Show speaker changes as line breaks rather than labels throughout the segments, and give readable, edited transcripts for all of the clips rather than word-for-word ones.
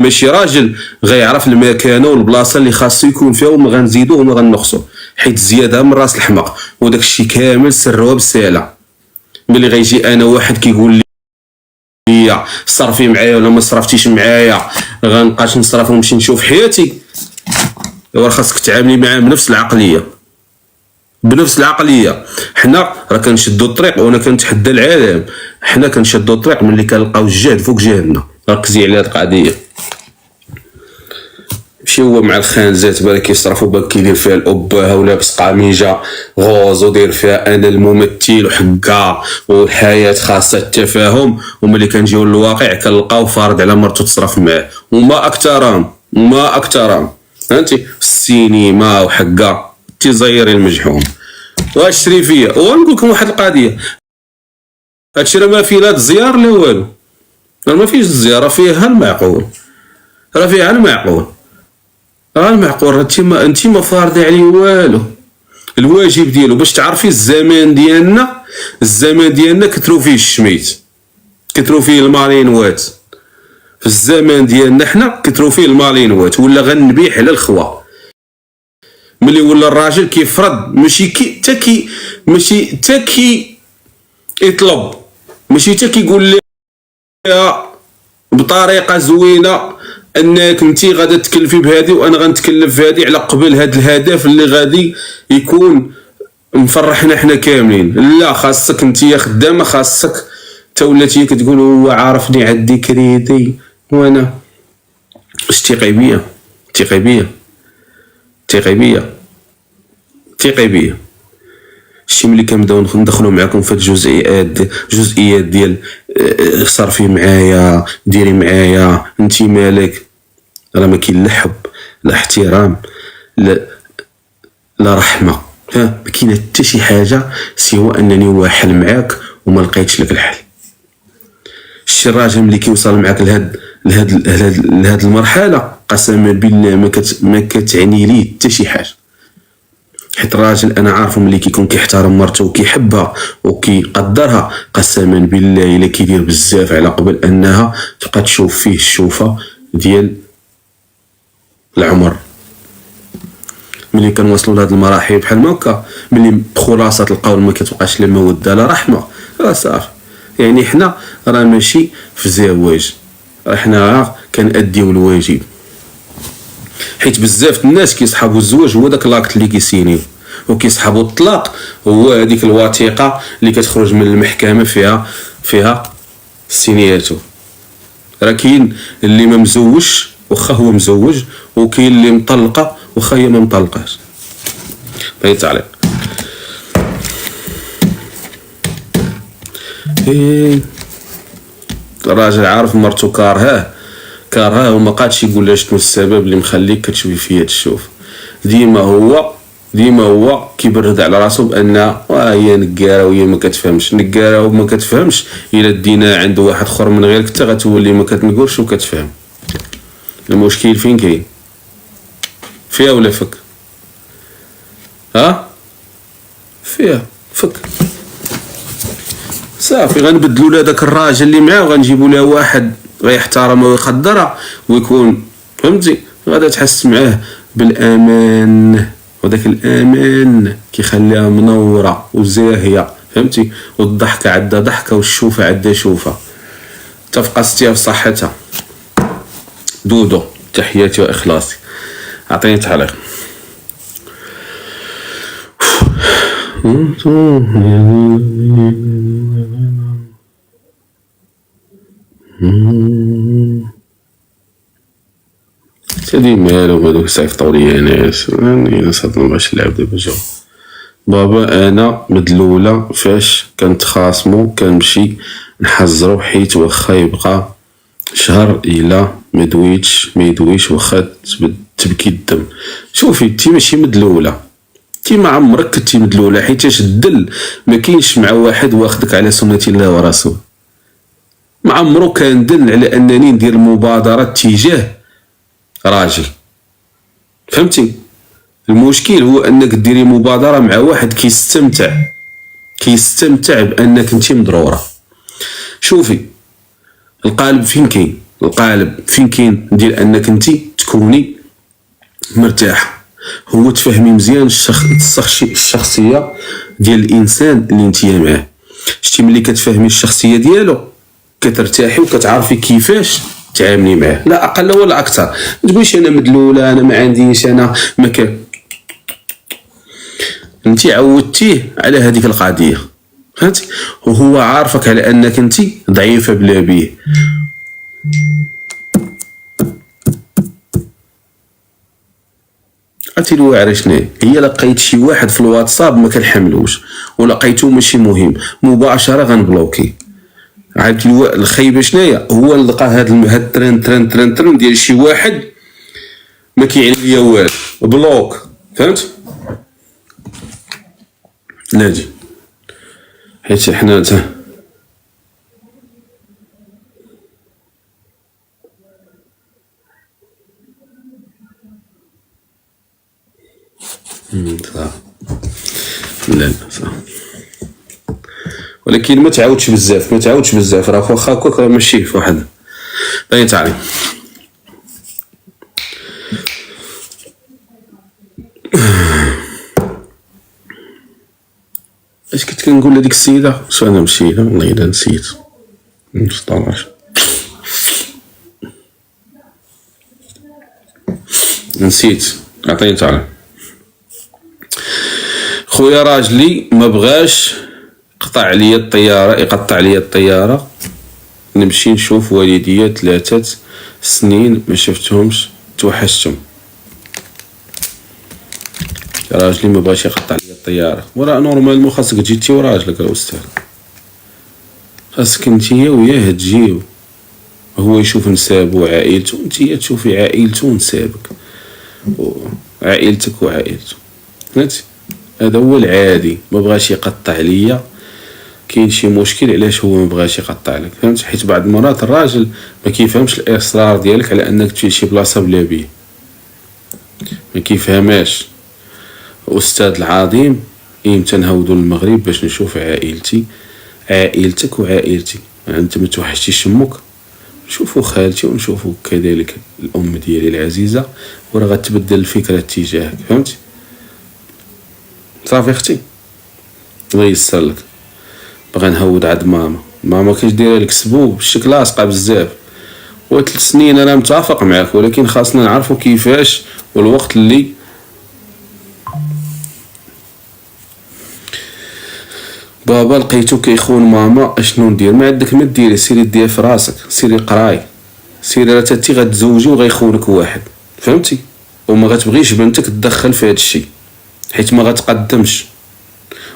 ماشي راجل غيعرف المكانه والبلاصه اللي خاصو يكون فيها وما غنزيدوه وما غنقصو، حيت الزياده من راس الحمق. وداك الشيء كامل سروها بالساله. ملي غيجي انا واحد كيقول لي صرفي معايا ولا ما صرفتيش معايا، غنبقاش نصرف ونمشي نشوف حياتي. ايوا خاصك تعاملي معاه بنفس العقليه، بنفس العقليه. حنا راه كنشدوا الطريق وانا كنتحدى العالم، حنا كنشدوا الطريق ملي كنلقاو الجهد فوق جهدنا. ركزي على هاد القضيه. ماشي هو مع الخانزات بالك يصرفوا بالك كيدير فيها الابهه ولابس قميجه غوز ودير فيها انا الممثل وحكا والحياه خاصه التفاهم، وملي كنجيو للواقع كنلقاو فارض على مرتو تصرف معاه وما اكثرهم ما اكثرهم. فهمتي؟ السينما وحكا تيزيري المجحوم. واش شري فيا ونقول لكم واحد القضيه، هادشي راه ما فيه لا الزيار لا والو، راه ما فيش الزياره، فيها المعقول، راه فيها المعقول. المعقول انت ما فارضي عليه والو. الواجب ديالو باش تعرفي الزمان ديالنا، الزمان ديالنا كثروا فيه الشميت، كثروا فيه المالينوات. في الزمان ديالنا حنا كثروا فيه المالينوات، ولا غنبيح على الخوا. ملي ولا الراجل كيفرض ماشي ماشي تاكي يطلب، ماشي تاكي يقول لها بطريقه زوينه انك انتي غادا تكلفي بهذه وانا غنتكلف بهذه على قبل هذا الهدف اللي غادي يكون مفرحنا حنا كاملين. لا، خاصك انتي خدامه، خاصك تا ولاتي كتقول هو عارفني عندي كريدي وانا ثقي بيا ثقي بيا ثقي بيا ثقي بيا. شتي ملي كنبداو ندخلوا معاكم في الجزئيات ديال صرفي معايا ديري معايا انتي مالك، راه ما كاين لا حب لا احترام لا رحمه، ما كاين حتى شي حاجه سوى انني واحل معاك وما لقيتش لك الحل. شتي الراجل ملي كيوصل معاك لهاد المرحله قسما بالله ما كتعني ليه حتى شي حاجه. حيت الراجل انا عارفه ملي كيكون كيحترم مرته وكيحبها وكيقدرها، قسما بالله الا كيدير بزاف على قبل انها تبقى تشوف فيه الشوفه ديال العمر. ملي كنوصلوا لهاد المراحل بحال هكا، ملي بخلاصه القول ما كتبقاش لا موده لا رحمه، راه صافي. يعني حنا راه ماشي في زواج، حنا كنأديو الواجب. حيت بزاف الناس كيصحابوا الزواج هو داك لاكت اللي كيسينيو، وكيصحابوا الطلاق هو هذيك الوثيقه اللي كتخرج من المحكمه فيها سينياتو. راه كاين اللي ما مزوجش واخا هو مزوج، وكاين اللي مطلقه واخا هي ما مطلقاش. هاي تعليق. الراجل عارف مرتو كارهاه وما قادش يقول لها شنو السبب اللي مخليك كتشوفي فيا تشوف. ديما هو كيبرد على راسو بان هي نقاره وهي ما كتفهمش. نقاره وما كتفهمش الا دينا عند واحد اخر من غيرك حتى غتولي ما كتنقرش وكتفهم. المشكل فين كاين؟ فيها ولا فك؟ فيها فك صافي. غنبدلوا لها داك الراجل اللي معاه وغنجيبوا لها واحد غيحترمها ويقدرها ويكون فهمتي، غادا تحس معاه بالامان، وداك الامان كيخليها منوره وزاهيه فهمتي، والضحكه عندها ضحكه والشوفه عندها شوفه، تبقى ستيها في صحتها. دودو تحياتي واخلاصي. اعطيني تعليق. سيدي مالو هادوك صيفطوا لي ناس مابغاش نلعب دابا. جو بابا انا مدلوله فاش كنتخاصمو كنمشي نحزرو حيت واخا يبقى شهر الا ما يدويش واخا تبكي الدم. شوفي انتي ماشي مدلوله، انتي ما عمرك كنتي مدلوله، حيتاش الدل ما كاينش مع واحد واخدك على سنه الله ورسوله. ما عمرو كان دل على انني ندير مبادرات تجاه راجل فهمتي. المشكل هو انك ديري مبادره مع واحد كيستمتع بانك انت مضروره. شوفي القالب فين كاين؟ القالب فين كاين ديال انك انت تكوني مرتاحه، هو تفهمي مزيان الشخصيه ديال الانسان اللي انت معاه. شتي ملي كتفهمي الشخصيه ديالو كترتاحي وكتعرفي كيفاش تعاملي معاه، لا اقل ولا اكثر. ما تقوليش انا مدلوله، انا ما عنديش، انا ما كان. انت عودتيه على هذيك القضيه، فهمتي، وهو عارفك على انك انت ضعيفه بلا بيه. عرفتي الواعره شنو هي؟ لقيت شي واحد في الواتساب ما كنحملوش ولقيتو ماشي مهم، مباشره غنبلوكي. عرفتي الخيبه شناهي؟ هو لقى هاد الترند ديال شي واحد ما كيعني ليا والو، بلوك، فهمت؟ ناجي حيت حنا صح. لا صح، ولكن ما تعاودش بزاف، راه واخا هكاك ماشي في واحد لا تعرف. اش كنت كنقول لهاديك السيده؟ شو انا مشيت والله الا نسيت. نسيت عطيني تعرف. خويا راجلي ما بغاش يقطع عليا الطياره، نمشي نشوف والديا 3 سنين ما شفتهمش، توحشتهم. راجلي ما بغاش يقطع عليا الطياره، وراه نورمالمون خاصك تجي انت وراجلك الاستاذ، خاصك نتيا وياه تجيو، هو يشوف نسابو وعائلته، نتيا تشوفي عائلته ونسابك وعائلتك وعائلته، فهمتي؟ هذا هو العادي. ما بغاش يقطع عليا، كاين شي مشكل علاش هو ما بغاش يقطع لك، فهمت؟ حيت بعض المرات الراجل ما كيفهمش الاصرار ديالك على انك تمشي لشي بلاصه بلا بيه، ما كيفهماش. استاذ العظيم، امتى نهودو للمغرب باش نشوف عائلتك وعائلتي؟ انت ما توحشتيش امك؟ نشوفوا خالتي ونشوفوا كذلك الام ديالي العزيزه، وراه غتبدل الفكره تجاهك، فهمتي؟ صافي اختي، الله ييسر لك. بغا نهود عند ماما كاش دايره لك سبوب بالشكل لاصقه بزاف، و3 سنين انا متفق معاك، ولكن خاصنا نعرفوا كيفاش والوقت اللي بابا لقيتو كيخون ماما. اشنو ندير؟ ما عندك ما ديري، سيري دير في راسك، سيري قراي، سيري راه تاتي غتزوجي وغيخونك واحد، فهمتي؟ وما غتبغيش بنتك تدخل في هذا الشيء حيت ما غتقدمش،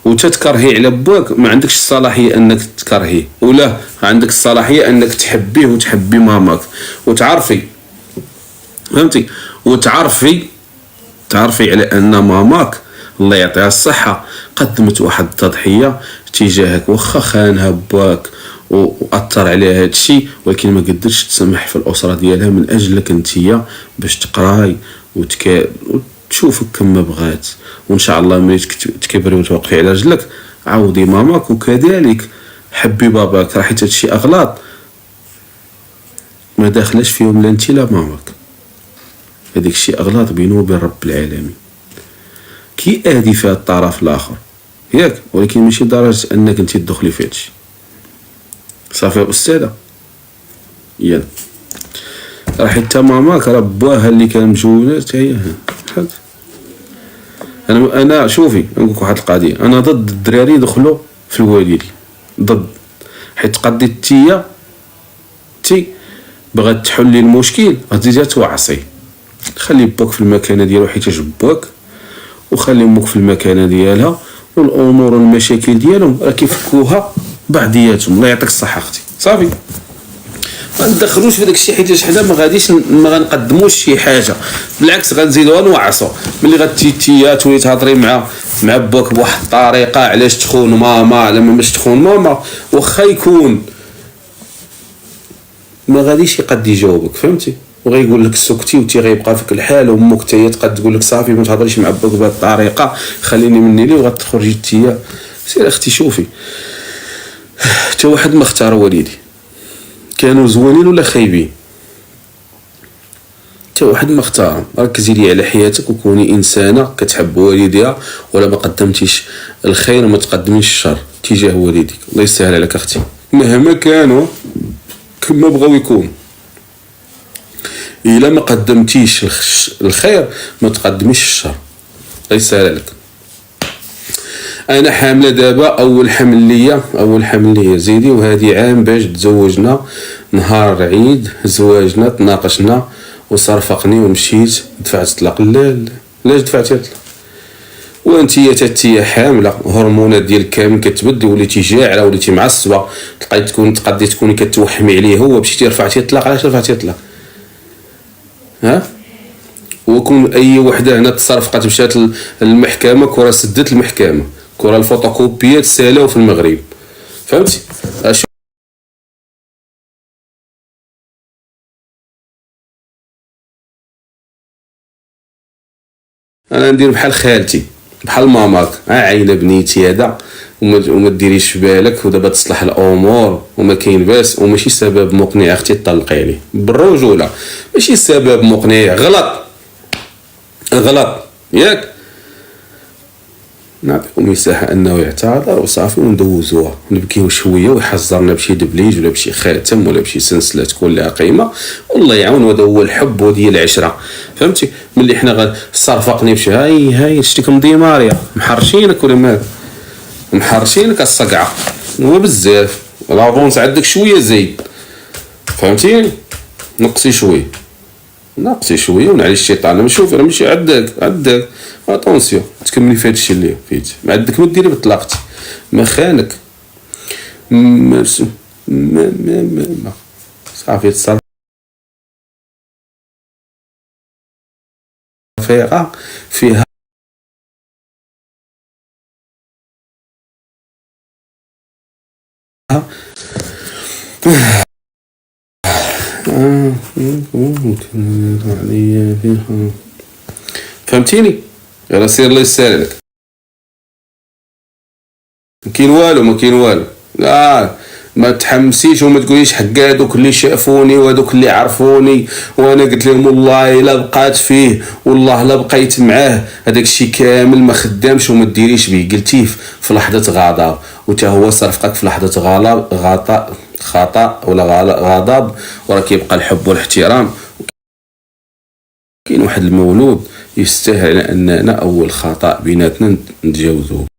وتتكرهي على باك ما عندكش الصلاحيه انك تكرهيه، ولا عندك الصلاحيه انك تحبيه وتحبي ماماك وتعرفي، فهمتي؟ وتعرفي على ان ماماك الله يعطيها الصحه قدمت واحد التضحيه تجاهك، واخا خانها باك واثر عليها هذا الشيء، ولكن ما قدرتش تسمح في الاسره ديالها من اجلك انتيا باش تقراي وتشوفك كما بغات. وان شاء الله ملي تكبري وتوقفي على رجلك عوضي ماماك، وكذلك حبي باباك، راه حيت هادشي اغلاط ما داخلاش فيهم لا انت لا ماماك، هذاك الشيء اغلاط بينه وبين رب العالمين، كي ادي فيها الطرف الاخر ياك، ولكن ماشي درجه انك انت تدخلي في هادشي. صافي يا استاذه، يلا راه حتى ماماك راه باها اللي كان مجوجه حتى هي. انا شوفي نقول لك واحد القضيه، انا ضد الدراري يدخلوا في الوالدين، ضد، حيت قضيت تي بغات تحلي المشكل غتزيد توعصي. خلي باك في المكانه ديالو حيت باك، وخلي امك في المكانه ديالها، والامور والمشاكل ديالهم راه كيفكوها بعضياتهم. الله يعطيك الصحه اختي. صافي ما ندخلوش في داك الشيء حيت حنا ما غنقدموش شي حاجه، بالعكس غنزيدوها نوعصوا. ملي غتيتيا تولي تهضري مع باك بواحد الطريقه علاش تخون ماما، لما باش تخون ماما واخا يكون ما غاديش يقد يجاوبك، فهمتي؟ وغيقول لك سكتي وتي غيبقى فيك الحال، وامك حتى هي تقد تقول لك صافي ما تهضريش مع باك بهذه الطريقه، خليني مني لي وغتخرجي انتيا. سير اختي شوفي، حتى واحد ما اختار والدي، كانوا زوينين ولا خايبين، حتى واحد ما اختارهم. ركزي لي على حياتك وكوني انسانه كتحب والديها، ولا ما قدمتيش الخير وما تقدميش الشر تجاه والديك. الله يسهل عليك اختي، مهما كانوا كما بغاو يكونوا، الا ما قدمتيش الخير ما تقدميش الشر. الله يسهل عليك. انا حامله دابا اول حمل ليا زيدي، وهذه عام باش تزوجنا، نهار عيد زواجنا تناقشنا وصرفقني ومشيت دفعت طلاق. لا لاش دفعتي طلاق؟ وانتي تاتي حامله هرمونات ديالك كامل كتبدل، وليتي جاعله وليتي معصبه، تقدي تكوني كتوحمي عليه هو، مشيتي رفعتي الطلاق. علاش رفعتي الطلاق؟ ها وكون اي وحده هنا تصرفقت مشات للمحكمه، كره سدت المحكمه، كره الفوتوكوبيات سالاو في المغرب، فهمتي؟ انا ندير بحال خالتي بحال ماماك، عايله بنيتي هذا وما ديريش في بالك، ودابا تصلح الامور وما كاين باس، وماشي سبب مقنع اختي تطلقي عليه بالرجوله، ماشي سبب مقنع. غلط ياك. نعطيكم مساحه انه يعتذر وصافي وندوزوها، نبكيو شويه ويحذرنا بشي دبليج ولا بشي خاتم ولا بشي سلسله تكون لها قيمه، والله يعاون. وهذا هو الحب وديال العشره، فهمتي؟ ملي حنا صرفقني بشي هاي شتيكم ديماريا محرشينك ولا مالك؟ محرشينك الصقعه هو بزاف، لافونس عندك شويه زيد، فهمتيني؟ نقصي شويه ونعلي الشيطان. انا نشوف انا ماشي عندك اتونسيون تكملي في هذا الشيء اللي فيت، ما عندك ما ديري بطلاقتي، ما خانك ما صافي تصرف فيها فهمتيني؟ غير سير الله يسهل لك. ما كاين والو لا، ما تحمسيش وما تقوليش حق هذوك اللي شافوني وهذوك اللي عرفوني وانا قلت لهم والله الا بقات فيه والله لا بقيت معاه، هذاك الشيء كامل ما خدامش وما ديريش به. قلتيه في لحظه غضب وتا هو صرفقك في لحظه خطا ولا غضب، وراه كيبقى الحب والاحترام. كاين واحد المولود يستاهل اننا اول خطا بيناتنا نتجاوزوه.